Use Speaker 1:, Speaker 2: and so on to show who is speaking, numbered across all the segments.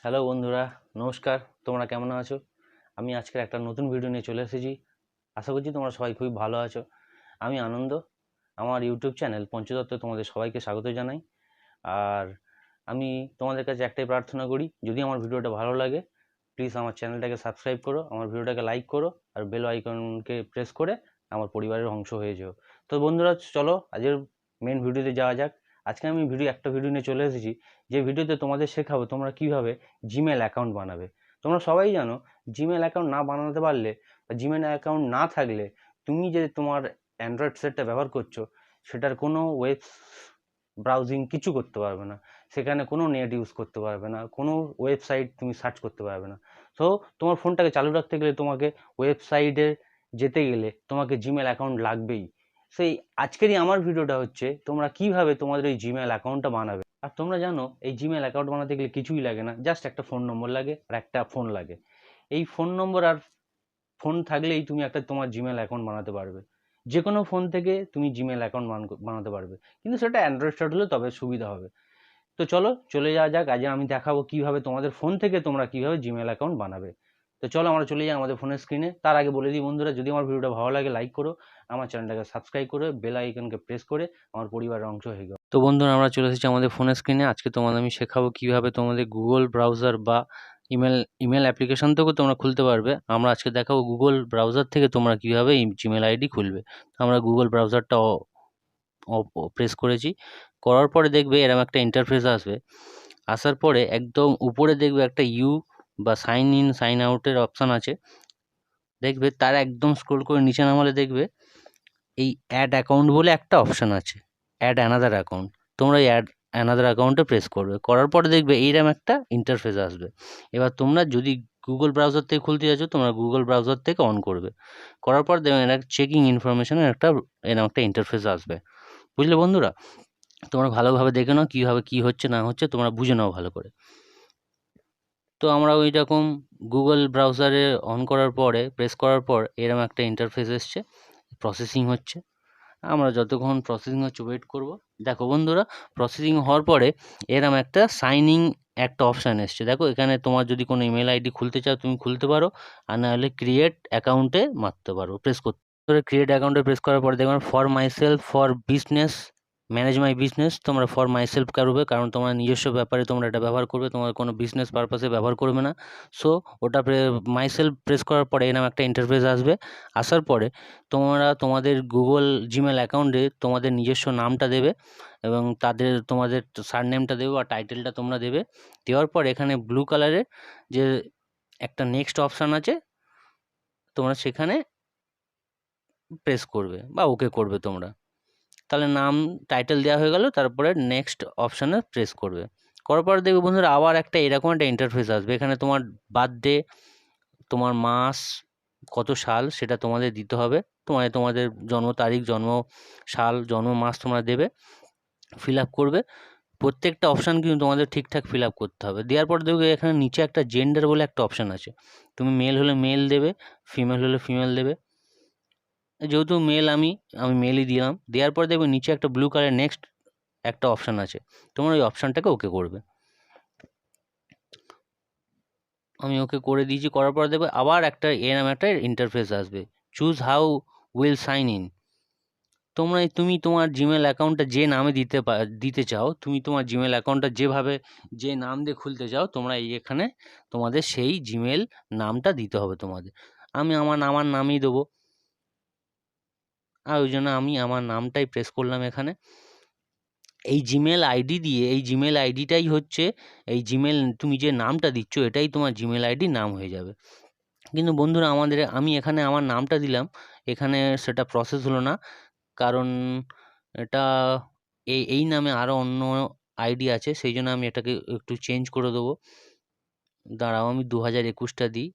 Speaker 1: Hello বন্ধুরা, নমস্কার। তোমরা কেমন আছো? আমি আজকের একটা নতুন ভিডিও নিয়ে চলে এসেছি। আশা করছি তোমরা সবাই খুবই ভালো আছো। আমি আনন্দ। আমার ইউটিউব চ্যানেল পঞ্চতত্ত্বে তোমাদের সবাইকে স্বাগত জানাই। আর আমি তোমাদের কাছে একটাই প্রার্থনা করি, যদি আমার ভিডিওটা ভালো লাগে প্লিজ আমার চ্যানেলটাকে সাবস্ক্রাইব করো, আমার ভিডিওটাকে লাইক করো, আর বেল আইকনকে প্রেস করে আমার পরিবারের অংশ হয়ে যেও। তো বন্ধুরা, চলো আজকের মেন ভিডিওতে যাওয়া যাক। আজকে আমি একটা ভিডিও নিয়ে চলে এসেছি, যে ভিডিওতে তোমাদের শেখাবো তোমরা কিভাবে জিমেল অ্যাকাউন্ট বানাবে। তোমরা সবাই জানো, জিমেল অ্যাকাউন্ট না বানাতে পারলে বা জিমেল অ্যাকাউন্ট না থাকলে তুমি যে তোমার অ্যান্ড্রয়েড সেটটা ব্যবহার করছো সেটার কোনো ওয়েব ব্রাউজিং কিছু করতে পারবে না, সেখানে কোনো নেট ইউজ করতে পারবে না, কোনো ওয়েবসাইট তুমি সার্চ করতে পারবে না। তো তোমার ফোনটাকে চালু রাখতে গেলে তোমাকে ওয়েবসাইটে যেতে গেলে তোমাকে জিমেল অ্যাকাউন্ট লাগবেই। সেই আজকেরই আমার ভিডিওটা হচ্ছে তোমরা কিভাবে তোমাদের এই জিমেল অ্যাকাউন্টটা বানাবে। আর তোমরা জানো এই জিমেল অ্যাকাউন্ট বানাতে গেলে কিছুই লাগে না, জাস্ট একটা ফোন নম্বর লাগে আর একটা ফোন লাগে। এই ফোন নম্বর আর ফোন থাকলেই তুমি একটা তোমার জিমেল অ্যাকাউন্ট বানাতে পারবে। যে কোনো ফোন থেকে তুমি জিমেল অ্যাকাউন্ট বানাতে পারবে, কিন্তু সেটা অ্যান্ড্রয়েড সেট হলে তবে সুবিধা হবে। তো চলো চলে যাওয়া যাক, আজ আমি দেখাবো কিভাবে তোমাদের ফোন থেকে তোমরা কিভাবে জিমেল অ্যাকাউন্ট বানাবে। তো চলো আমরা চলে যাই আমাদের ফোনের স্ক্রিনে। তার আগে বলে দিই বন্ধুরা, যদি আমার ভিডিওটা ভালো লাগে লাইক করো, আমার চ্যানেলটাকে সাবস্ক্রাইব করে বেল আইকনকে প্রেস করে আমার পরিবারের অংশ হয়ে যাও। তো বন্ধুরা, আমরা চলে এসেছি আমাদের ফোনের স্ক্রিনে। আজকে তোমাদের আমি শেখাবো কিভাবে তোমাদের গুগল ব্রাউজার বা ইমেল ইমেল অ্যাপ্লিকেশন থেকেও তোমরা খুলতে পারবে। আমরা আজকে দেখাবো গুগল ব্রাউজার থেকে তোমরা কিভাবে জিমেল আইডি খুলবে। আমরা গুগল ব্রাউজারটা প্রেস করেছি, করার পরে দেখবে এরকম একটা ইন্টারফেস আসবে। আসার পরে একদম উপরে দেখবে একটা ইউ বা সাইন ইন সাইন আউটের অপশান আছে, দেখবে তার একদম স্ক্রোল করে নিচে নামালে দেখবে এই অ্যাড অ্যাকাউন্ট বলে একটা অপশান আছে, অ্যাড অ্যানাদার অ্যাকাউন্ট। তোমরা এই অ্যাড অ্যানাদার অ্যাকাউন্টে প্রেস করবে, করার পরে দেখবে এইরকম একটা ইন্টারফেস আসবে। এবার তোমরা যদি গুগল ব্রাউজার থেকে খুলতে যাচ্ছ, তোমরা গুগল ব্রাউজার থেকে অন করবে, করার পর দেখবেন একটা চেকিং ইনফরমেশনের এরকম একটা ইন্টারফেস আসবে। বুঝলে বন্ধুরা? তোমরা ভালোভাবে দেখে নাও কীভাবে কী হচ্ছে না হচ্ছে, তোমরা বুঝে নাও ভালো করে। তো আমরা ওই রকম গুগল ব্রাউজারে অন করার পরে প্রেস করার পর এরকম একটা ইন্টারফেস এসছে, প্রসেসিং হচ্ছে। আমরা যতক্ষণ প্রসেসিং হচ্ছে ওয়েট করব। দেখো বন্ধুরা, প্রসেসিং হওয়ার পরে এরকম একটা সাইনিং একটা অপশান এসছে। দেখো এখানে তোমার যদি কোনো ইমেল আইডি খুলতে চাও তুমি খুলতে পারো, আর না হলে ক্রিয়েট অ্যাকাউন্টে মারতে পারো, প্রেস করতে। ক্রিয়েট অ্যাকাউন্টে প্রেস করার পরে দেখবেন for my self, for business, manage my business. তোমরা ফর মাই সেলফ করবে, কারণ তোমার নিজস্ব ব্যাপারে তোমরা এটা ব্যবহার করবে, তোমার কোনো বিজনেস পারপাসে ব্যবহার করবে না। সো ওটা মাই সেলফ প্রেস করার পরে এরকম একটা ইন্টারফেস আসবে। আসার পরে তোমরা তোমাদের গুগল জিমেল অ্যাকাউন্টে তোমাদের নিজস্ব নামটা দেবে, এবং তোমাদের সারনেমটা দেবে বা টাইটেলটা তোমরা দেবে। দেওয়ার পর এখানে ব্লু কালারের যে একটা নেক্সট অপশান আছে, তোমরা সেখানে প্রেস করবে বা ওকে করবে তোমরা। তাহলে নাম টাইটেল দেওয়া হয়ে গেল, তারপরে নেক্সট অপশানে প্রেস করবে। করার পর দেখবে বন্ধুরা আবার একটা এরকম একটা ইন্টারফেস আসবে। এখানে তোমার বার্থডে, তোমার মাস, কত সাল সেটা তোমাদের দিতে হবে। তোমাদের জন্ম তারিখ, জন্ম সাল, জন্ম মাস তোমরা দেবে, ফিল আপ করবে। প্রত্যেকটা অপশান কিন্তু তোমাদের ঠিকঠাক ফিল আপ করতে হবে। দেওয়ার পর দেখবে এখানে নিচে একটা জেন্ডার বলে একটা অপশান আছে, তুমি মেল হলে মেল দেবে, ফিমেল হলে ফিমেল দেবে। যেহেতু মেল আমি মেলই দিলাম। দেওয়ার পর দেখবে নিচে একটা ব্লু কালার নেক্সট একটা অপশান আছে, তোমরা ওই অপশানটাকে ওকে করবে। আমি ওকে করে দিয়েছি। করার পর দেখবে আবার এরকম একটা ইন্টারফেস আসবে, choose how will sign in. তুমি তোমার জিমেল অ্যাকাউন্টটা যে নামে দিতে চাও, তুমি তোমার জিমেল অ্যাকাউন্টটা যেভাবে যে নাম দিয়ে খুলতে চাও, তোমরা এখানে তোমাদের সেই জিমেল নামটা দিতে হবে তোমাদের। আমি আমার নামই দেবো, আর ওই জন্য আমি আমার নামটাই প্রেস করলাম এখানে। এই জিমেল আইডি দিয়ে, এই জিমেল আইডিটাই হচ্ছে এই জিমেল, তুমি যে নামটা দিচ্ছ এটাই তোমার জিমেল আইডির নাম হয়ে যাবে। কিন্তু বন্ধুরা আমি এখানে আমার নামটা দিলাম, এখানে সেটা প্রসেস হলো না, কারণ এটা এই নামে আরও অন্য আইডি আছে, সেই জন্য আমি এটাকে একটু চেঞ্জ করে দেবো। দাঁড়াও, আমি 2021টা দিই।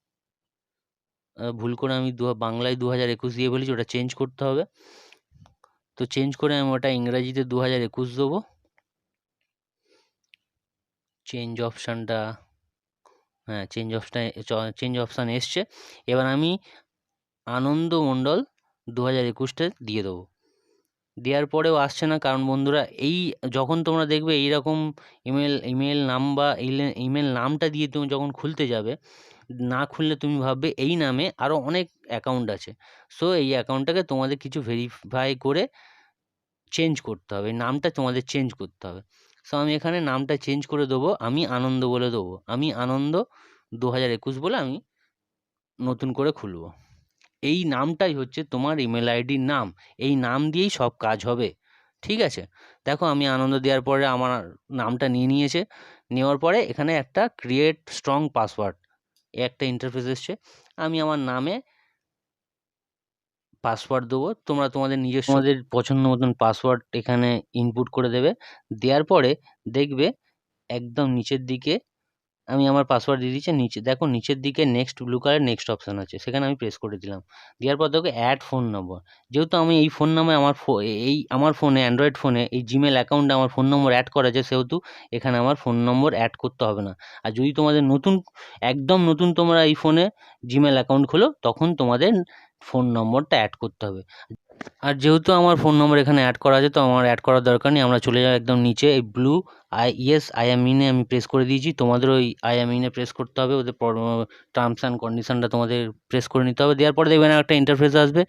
Speaker 1: ভুল করে আমি বাংলায় 2021 দিয়ে বলেছি, ওটা চেঞ্জ করতে হবে। তো চেঞ্জ করে আমি ওটা ইংরাজিতে 2021 দেবো। চেঞ্জ অপশানটা, হ্যাঁ চেঞ্জ অপশান এসছে। এবার আমি আনন্দ মণ্ডল 2021টা দিয়ে দেবো। দেওয়ার পরেও আসছে না, কারণ বন্ধুরা এই যখন তোমরা দেখবে এইরকম ইমেল নাম বা ইমেল নামটা দিয়ে তুমি যখন খুলতে যাবে, না খুললে তুমি ভাববে এই নামে আরও অনেক অ্যাকাউন্ট আছে। সো এই অ্যাকাউন্টটাকে তোমাদের কিছু ভেরিফাই করে চেঞ্জ করতে হবে, নামটা তোমাদের চেঞ্জ করতে হবে। সো আমি এখানে নামটা চেঞ্জ করে দেবো, আমি আনন্দ বলে দেবো, আমি আনন্দ 2021 বলে আমি নতুন করে খুলবো। এই নামটাই হচ্ছে তোমার ইমেল আইডির নাম, এই নাম দিয়েই সব কাজ হবে, ঠিক আছে? দেখো আমি আনন্দ দেওয়ার পরে আমার নামটা নিয়ে নিয়েছে, নেওয়ার পরে এখানে একটা ক্রিয়েট স্ট্রং পাসওয়ার্ড একটা ইন্টারফেস এসছে। আমি আমার নামে পাসওয়ার্ড দেবো, তোমরা তোমাদের পছন্দ মতন পাসওয়ার্ড এখানে ইনপুট করে দেবে। দেওয়ার পরে দেখবে একদম নিচের দিকে আমি আমার পাসওয়ার্ড দিয়ে দিচ্ছি, নিচে দেখো নিচের দিকে next blue colour next option আছে, সেখানে আমি প্রেস করে দিলাম। দেওয়ার পর দেখো অ্যাড ফোন নম্বর, যেহেতু আমি এই ফোন নামে আমার ফোনে অ্যান্ড্রয়েড ফোনে এই জিমেল অ্যাকাউন্টে আমার ফোন নম্বর অ্যাড করা আছে, সেহেতু এখানে আমার ফোন নম্বর অ্যাড করতে হবে না। আর যদি তোমাদের একদম নতুন তোমরা এই ফোনে জিমেল অ্যাকাউন্ট খোলো, তখন তোমাদের ফোন নম্বরটা অ্যাড করতে হবে। আর যেহেতু আমার ফোন নম্বর এখানে অ্যাড করা আছে, তো আমার অ্যাড করার দরকার নেই। আমরা চলে যাই একদম নিচে, এই ব্লু আই অ্যাম ইনে আমি প্রেস করে দিয়েছি, তোমাদেরও ওই আই অ্যাম ইনে প্রেস করতে হবে, ওদের টার্মস অ্যান্ড কন্ডিশনটা তোমাদের প্রেস করে নিতে হবে। দেওয়ার পরে দেখবেন একটা ইন্টারফেস আসবে,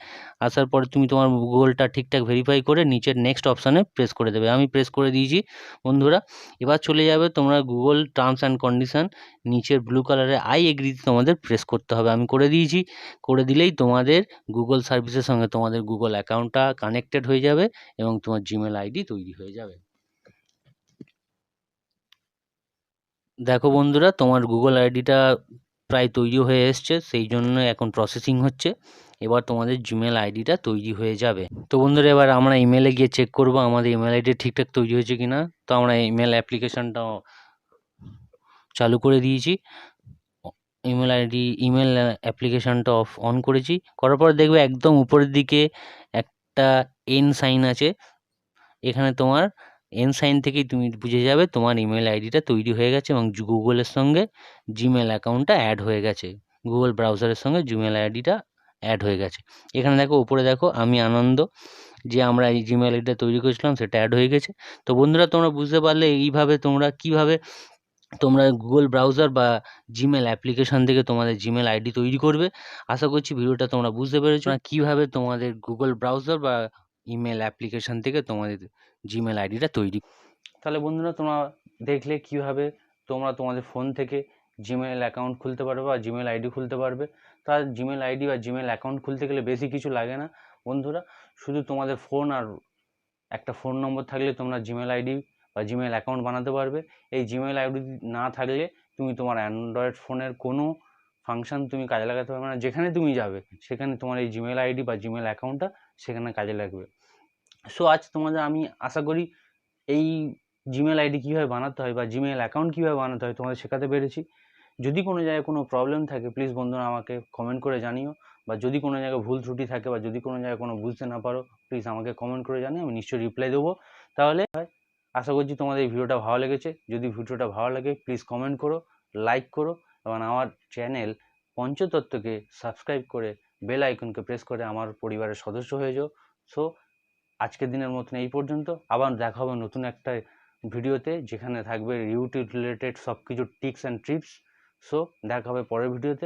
Speaker 1: আসার পরে তুমি তোমার গুগলটা ঠিকঠাক ভেরিফাই করে নিচের নেক্সট অপশানে প্রেস করে দেবে। আমি প্রেস করে দিয়েছি বন্ধুরা। এবার চলে যাবে তোমরা গুগল টার্মস অ্যান্ড কন্ডিশন, নিচের ব্লু কালারে আই এগ্রিতে তোমাদের প্রেস করতে হবে, আমি করে দিয়েছি। করে দিলেই তোমাদের গুগল সার্ভিসের সঙ্গে তোমাদের গুগল অ্যাকাউন্টটা কানেক্টেড হয়ে যাবে এবং তোমার জিমেল আইডি তৈরি হয়ে যাবে। দেখো বন্ধুরা, তোমার গুগল আইডিটা প্রায় তৈরি হয়ে এসছে, সেই জন্য এখন প্রসেসিং হচ্ছে। এবার তোমাদের জিমেল আইডিটা তৈরি হয়ে যাবে। তো বন্ধুরা, এবার আমরা ইমেলে গিয়ে চেক করব আমাদের ইমেল আইডি ঠিকঠাক তৈরি হয়েছে কিনা। তো আমরা ইমেল অ্যাপ্লিকেশনটা চালু করে দিয়েছি, ইমেল অ্যাপ্লিকেশনটা অন করেছি। করার পর দেখবে একদম উপরের দিকে একটা এন সাইন আছে, এখানে তোমার এন সাইন থেকেই তুমি বুঝে যাবে তোমার ইমেল আইডিটা তৈরি হয়ে গেছে এবং গুগলের সঙ্গে জিমেল অ্যাকাউন্টটা অ্যাড হয়ে গেছে, গুগল ব্রাউজারের সঙ্গে জিমেল আইডিটা অ্যাড হয়ে গেছে। এখানে দেখো উপরে দেখো আমি আনন্দ, যে আমরা এই জিমেল আইডিটা তৈরি করেছিলাম সেটা অ্যাড হয়ে গেছে। তো বন্ধুরা, তোমরা বুঝতে পারলে এইভাবে তোমরা গুগল ব্রাউজার বা জিমেল অ্যাপ্লিকেশন থেকে তোমাদের জিমেল আইডি তৈরি করবে। আশা করছি ভিডিওটা তোমরা বুঝতে পেরেছো না, কীভাবে তোমাদের গুগল ব্রাউজার বা ইমেল অ্যাপ্লিকেশন থেকে তোমাদের জিমেল আইডিটা তৈরি। তাহলে বন্ধুরা, তোমরা দেখলে কীভাবে তোমরা তোমাদের ফোন থেকে জিমেল অ্যাকাউন্ট খুলতে পারবে বা জিমেল আইডি খুলতে পারবে। তার জিমেল আইডি বা জিমেল অ্যাকাউন্ট খুলতে গেলে বেশি কিছু লাগে না বন্ধুরা, শুধু তোমাদের ফোন আর একটা ফোন নম্বর থাকলে তোমরা জিমেল আইডি বা জিমেল অ্যাকাউন্ট বানাতে পারবে। এই জিমেল আইডি না থাকলে তুমি তোমার অ্যান্ড্রয়েড ফোনের কোনো ফাংশন তুমি কাজে লাগাতে পারবে না, যেখানে তুমি যাবে সেখানে তোমার এই জিমেল আইডি বা জিমেল অ্যাকাউন্টটা সেখানে কাজে লাগবে। সো আজ তোমাদের আমি আশা করি এই জিমেল আইডি কীভাবে বানাতে হয় বা জিমেল অ্যাকাউন্ট কীভাবে বানাতে হয় তোমাদের শেখাতে পেরেছি। যদি কোনো জায়গায় কোনো প্রবলেম থাকে প্লিজ বন্ধুরা আমাকে কমেন্ট করে জানিও, বা যদি কোনো জায়গায় ভুল ত্রুটি থাকে বা যদি কোনো জায়গায় কোনো বুঝতে না পারো প্লিজ আমাকে কমেন্ট করে জানিও, আমি নিশ্চয়ই রিপ্লাই দেবো। তাহলে আশা করছি তোমাদের এই ভিডিওটা ভালো লেগেছে। যদি ভিডিওটা ভালো লাগে প্লিজ কমেন্ট করো, লাইক করো এবং আমার চ্যানেল পঞ্চতত্ত্বকে সাবস্ক্রাইব করে বেল আইকনকে প্রেস করে আমার পরিবারের সদস্য হয়ে যাও। সো আজকের দিনের মতন এই পর্যন্ত, আবার দেখা হবে নতুন একটা ভিডিওতে যেখানে থাকবে ইউটিউব রিলেটেড সব কিছু টিপস অ্যান্ড ট্রিপস। সো দেখা হবে পরের ভিডিওতে।